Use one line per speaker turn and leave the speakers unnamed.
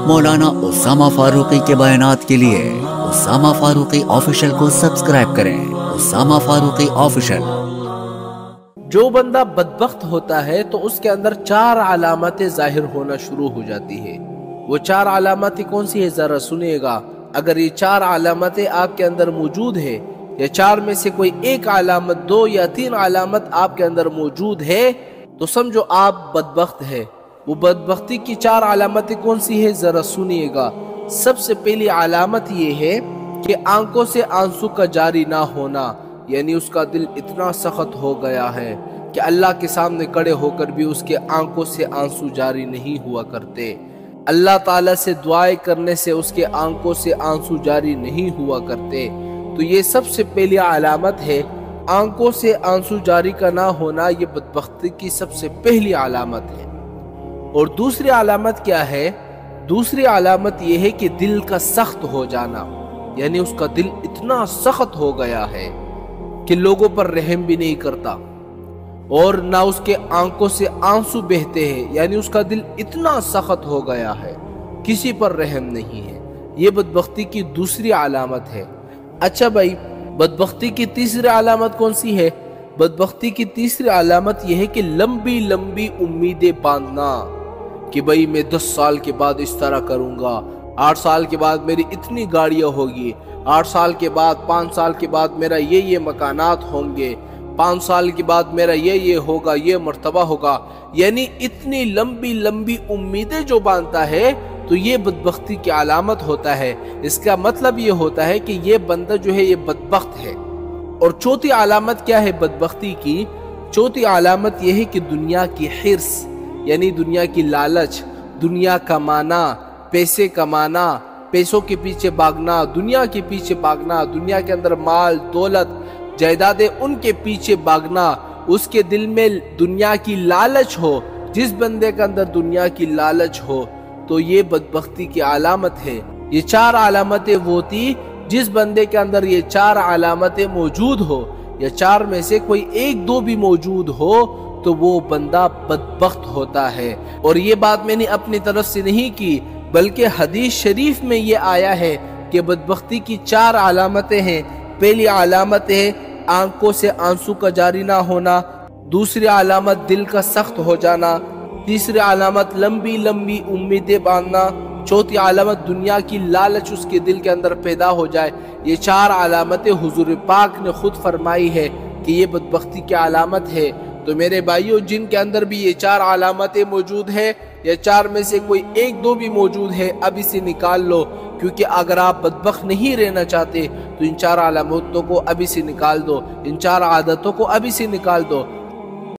मौलाना उसामा फारूकी के बयानात के लिए उसामा फारूकी ऑफिशियल को सब्सक्राइब करें। उसामा फारूकी ऑफिशियल।
जो बंदा बदबख्त होता है तो उसके अंदर 4 अलामतें जाहिर होना शुरू हो जाती है। वो 4 अलामतें कौन सी है जरा सुनिएगा। अगर ये 4 अलामतें आपके अंदर मौजूद है या 4 में से कोई एक अलामत, 2 या 3 अलामत आपके अंदर मौजूद है तो समझो आप बदबख्त है। वो बदबख्ती की 4 अलामतें कौन सी है जरा सुनिएगा। सबसे पहली अलामत ये है कि आंखों से आंसू का जारी ना होना, यानी उसका दिल इतना सख्त हो गया है कि अल्लाह के सामने खड़े होकर भी उसके आंखों से आंसू जारी नहीं हुआ करते। अल्लाह ताला से दुआएं करने से उसके आंखों से आंसू जारी नहीं हुआ करते। तो ये सबसे पहली अलामत है, आंखों से आंसू जारी का ना होना। ये बदबख्ती की सबसे पहली अलामत है। और दूसरी अलामत क्या है? दूसरी अलामत ये है कि दिल का सख्त हो जाना, यानी उसका दिल इतना सख्त हो गया है कि लोगों पर रहम भी नहीं करता और ना उसके आंखों से आंसू बहते हैं, यानी उसका दिल इतना सख्त हो गया है किसी पर रहम नहीं है। ये बदबख्ती की दूसरी अलामत है। अच्छा भाई, बदबख्ती की तीसरी अलामत कौन सी है? बदबख्ती की तीसरी अलामत यह है कि लंबी लंबी उम्मीदें बांधना कि भाई मैं 10 साल के बाद इस तरह करूंगा, 8 साल के बाद मेरी इतनी गाड़ियां होगी, 8 साल के बाद 5 साल के बाद मेरा ये मकानात होंगे, 5 साल के बाद मेरा ये होगा, ये मर्तबा होगा। यानी इतनी लंबी लंबी उम्मीदें जो बांधता है तो ये बदबख्ती की अलामत होता है। इसका मतलब ये होता है कि ये बंदा जो है ये बदबख्त है। और चौथी अलामत क्या है बदबख्ती की? चौथी अलामत यह है कि दुनिया की हिर्स, यानी दुनिया की लालच, दुनिया कमाना, पैसे कमाना, पैसों के पीछे भागना, दुनिया के पीछे भागना, दुनिया के अंदर माल दौलत जायदादें उनके पीछे भागना, उसके दिल में दुनिया की लालच हो। जिस बंदे के अंदर दुनिया की लालच हो तो ये बदबख्ती की अलामत है। ये 4 अलामतें वो थी जिस बंदे के अंदर ये 4 अलामतें मौजूद हो या 4 में से कोई 1-2 भी मौजूद हो तो वो बंदा बदबख्त होता है। और ये बात मैंने अपनी तरफ से नहीं की, बल्कि हदीस शरीफ में ये आया है कि बदबख्ती की 4 अलामतें हैं। पहली अलामत है आंखों से आंसू का जारी ना होना, दूसरी अलामत दिल का सख्त हो जाना, तीसरी अलामत लंबी लंबी उम्मीदें बांधना, चौथी अलामत दुनिया की लालच उसके दिल के अंदर पैदा हो जाए। ये 4 अलामतें हुजूर पाक ने खुद फरमाई है कि ये बदबख्ती की अलामत है। तो मेरे भाइयों, जिनके अंदर भी ये 4 अलामतें मौजूद है या 4 में से कोई 1-2 भी मौजूद है, अब इसे निकाल लो। क्योंकि अगर आप बदबख्त नहीं रहना चाहते तो इन 4 अलामतों को अभी से निकाल दो, इन 4 आदतों को अभी से निकाल दो।